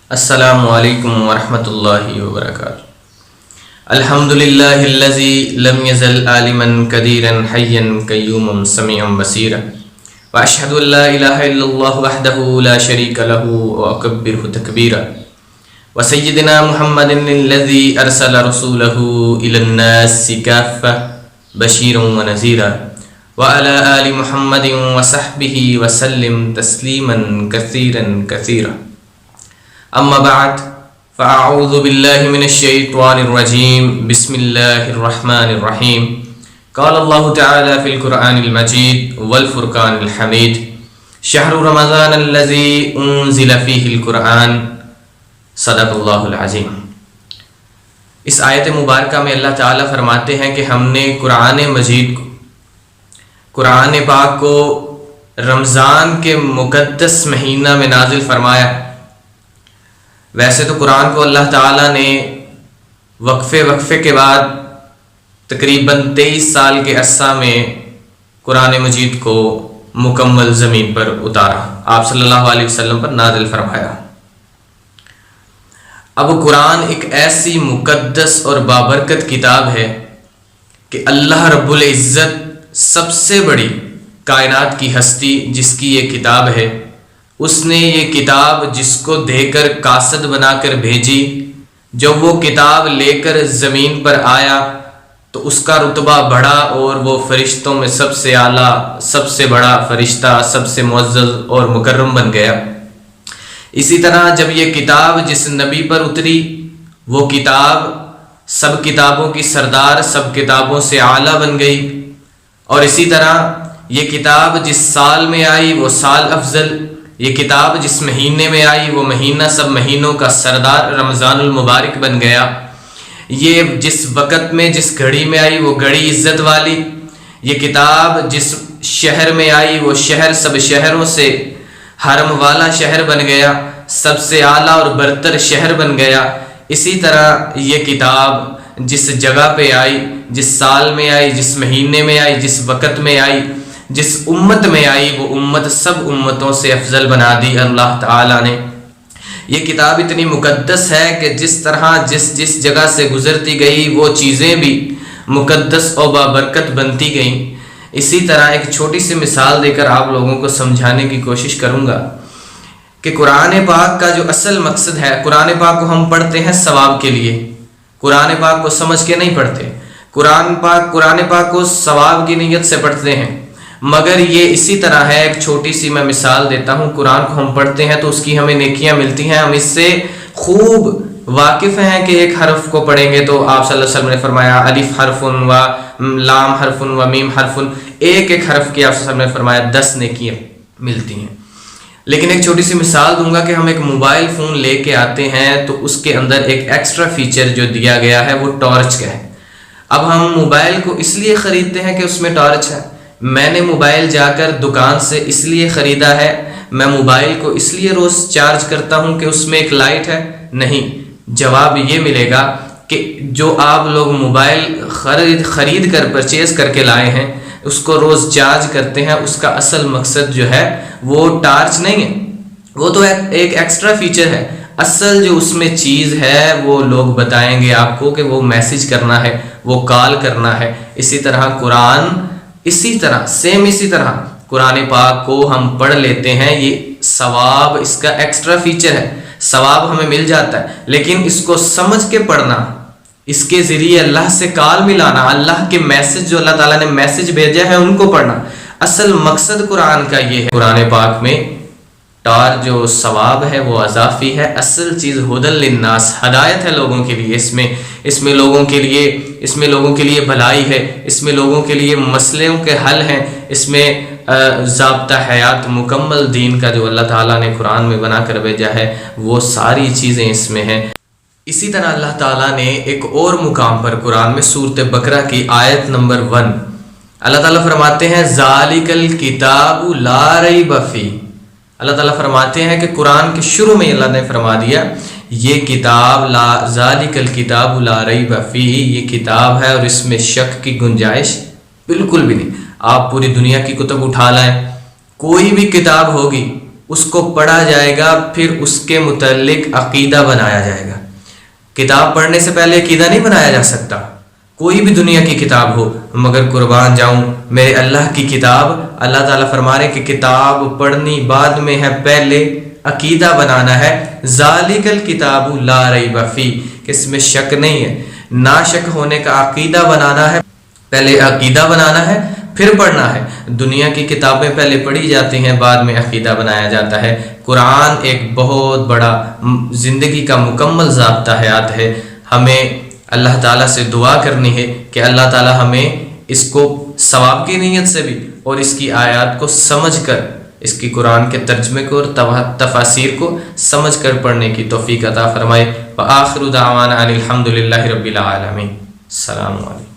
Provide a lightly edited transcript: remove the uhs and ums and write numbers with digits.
السلام علیکم ورحمۃ اللہ وبرکاتہ۔ الحمدللہ الذی لم یزل عالما قدیرا حیا قیوما سمیعا بصیرا واشہد ان لا الہ الا اللہ وحدہ لا شریک لہ واکبرہ تکبیرا وسیدنا محمد الذی ارسل رسولہ الی الناس کافۃ بشیرا ونذیرا وعلی آل محمد وصحبہ وسلم تسلیما کثیرا کثیرا۔ اما بعد فاعوذ باللہ من الشیطان الرجیم بسم اللہ الرحمن الرحیم۔ قال اللہ تعالی فی القرآن المجید والفرقان الحمید شہر رمضان الذی انزل فیہ القرآن صدق اللہ العظیم۔ اس آیت مبارکہ میں اللہ تعالی فرماتے ہیں کہ ہم نے قرآن مجید کو، قرآن پاک کو رمضان کے مقدس مہینہ میں نازل فرمایا۔ ویسے تو قرآن کو اللہ تعالیٰ نے وقفے کے بعد تقریباً 23 سال کے عرصہ میں قرآن مجید کو مکمل زمین پر اتارا، آپ صلی اللہ علیہ وسلم پر نازل فرمایا۔ اب قرآن ایک ایسی مقدس اور بابرکت کتاب ہے کہ اللہ رب العزت سب سے بڑی کائنات کی ہستی جس کی یہ کتاب ہے، اس نے یہ کتاب جس کو دے کر قاصد بنا کر بھیجی، جب وہ کتاب لے کر زمین پر آیا تو اس کا رتبہ بڑھا اور وہ فرشتوں میں سب سے اعلیٰ، سب سے بڑا فرشتہ، سب سے معزز اور مکرم بن گیا۔ اسی طرح جب یہ کتاب جس نبی پر اتری، وہ کتاب سب کتابوں کی سردار، سب کتابوں سے اعلیٰ بن گئی۔ اور اسی طرح یہ کتاب جس سال میں آئی وہ سال افضل، یہ کتاب جس مہینے میں آئی وہ مہینہ سب مہینوں کا سردار رمضان المبارک بن گیا۔ یہ جس وقت میں جس گھڑی میں آئی وہ گھڑی عزت والی، یہ کتاب جس شہر میں آئی وہ شہر سب شہروں سے حرم والا شہر بن گیا، سب سے اعلیٰ اور برتر شہر بن گیا۔ اسی طرح یہ کتاب جس جگہ پہ آئی، جس سال میں آئی، جس مہینے میں آئی، جس وقت میں آئی، جس امت میں آئی، وہ امت سب امتوں سے افضل بنا دی اللہ تعالیٰ نے۔ یہ کتاب اتنی مقدس ہے کہ جس طرح جس جگہ سے گزرتی گئی وہ چیزیں بھی مقدس اور بابرکت بنتی گئیں۔ اسی طرح ایک چھوٹی سی مثال دے کر آپ لوگوں کو سمجھانے کی کوشش کروں گا کہ قرآن پاک کا جو اصل مقصد ہے، قرآن پاک کو ہم پڑھتے ہیں ثواب کے لیے، قرآن پاک کو سمجھ کے نہیں پڑھتے، قرآن پاک کو ثواب کی نیت سے پڑھتے ہیں۔ مگر یہ اسی طرح ہے، ایک چھوٹی سی میں مثال دیتا ہوں، قرآن کو ہم پڑھتے ہیں تو اس کی ہمیں نیکیاں ملتی ہیں، ہم اس سے خوب واقف ہیں کہ ایک حرف کو پڑھیں گے تو آپ صلی اللہ علیہ وسلم نے فرمایا الف حرف و لام حرف و میم حرف، ایک حرف کی آپ صلی اللہ علیہ وسلم نے فرمایا 10 نیکیاں ملتی ہیں۔ لیکن ایک چھوٹی سی مثال دوں گا کہ ہم ایک موبائل فون لے کے آتے ہیں تو اس کے اندر ایک ایکسٹرا فیچر جو دیا گیا ہے وہ ٹارچ کا ہے۔ اب ہم موبائل کو اس لیے خریدتے ہیں کہ اس میں ٹارچ ہے، میں نے موبائل جا کر دکان سے اس لیے خریدا ہے، میں موبائل کو اس لیے روز چارج کرتا ہوں کہ اس میں ایک لائٹ ہے، نہیں۔ جواب یہ ملے گا کہ جو آپ لوگ موبائل خرید کر پرچیز کر کے لائے ہیں، اس کو روز چارج کرتے ہیں، اس کا اصل مقصد جو ہے وہ ٹارچ نہیں ہے، وہ تو ایک ایکسٹرا فیچر ہے۔ اصل جو اس میں چیز ہے وہ لوگ بتائیں گے آپ کو کہ وہ میسج کرنا ہے، وہ کال کرنا ہے۔ اسی طرح قرآن اسی طرح قرآن پاک کو ہم پڑھ لیتے ہیں، یہ ثواب اس کا ایکسٹرا فیچر ہے، ثواب ہمیں مل جاتا ہے، لیکن اس کو سمجھ کے پڑھنا، اس کے ذریعے اللہ سے کال ملانا، اللہ کے میسج جو اللہ تعالیٰ نے میسج بھیجا ہے ان کو پڑھنا، اصل مقصد قرآن کا یہ ہے۔ قرآن پاک میں جو ثواب ہے وہ اضافی ہے، اصل چیز ہدی للناس، ہدایت ہے لوگوں کے لیے، اس میں لوگوں کے لیے بھلائی ہے، اس میں لوگوں کے لیے مسئلوں کے حل ہیں، اس میں ضابطہ حیات مکمل دین کا جو اللہ تعالیٰ نے قرآن میں بنا کر بھیجا ہے وہ ساری چیزیں اس میں ہیں۔ اسی طرح اللہ تعالیٰ نے ایک اور مقام پر قرآن میں سورۃ بقرہ کی آیت نمبر 1 اللہ تعالیٰ فرماتے ہیں ذالک الکتاب لا ریب فیہ۔ اللہ تعالیٰ فرماتے ہیں کہ قرآن کے شروع میں اللہ نے فرما دیا یہ کتاب ذالک الکتاب لا ریب فیہ، یہ کتاب ہے اور اس میں شک کی گنجائش بالکل بھی نہیں۔ آپ پوری دنیا کی کتب اٹھا لائیں، کوئی بھی کتاب ہوگی اس کو پڑھا جائے گا، پھر اس کے متعلق عقیدہ بنایا جائے گا۔ کتاب پڑھنے سے پہلے عقیدہ نہیں بنایا جا سکتا، کوئی بھی دنیا کی کتاب ہو، مگر قربان جاؤں میرے اللہ کی کتاب، اللہ تعالیٰ فرما رہے کہ کتاب پڑھنی بعد میں ہے، پہلے عقیدہ بنانا ہے۔ ذالک الکتاب لا ریب فیہ، کہ اس میں شک نہیں ہے، نا شک ہونے کا عقیدہ بنانا ہے، پہلے عقیدہ بنانا ہے پھر پڑھنا ہے۔ دنیا کی کتابیں پہلے پڑھی جاتی ہیں، بعد میں عقیدہ بنایا جاتا ہے۔ قرآن ایک بہت بڑا زندگی کا مکمل ضابطہ حیات ہے۔ ہمیں اللہ تعالیٰ سے دعا کرنی ہے کہ اللہ تعالیٰ ہمیں اس کو ثواب کی نیت سے بھی اور اس کی آیات کو سمجھ کر، اس کی قرآن کے ترجمے کو اور تفاسیر کو سمجھ کر پڑھنے کی توفیق عطا فرمائے۔ وآخر دعوانا ان الحمد للہ رب العالمین۔ السلام علیکم۔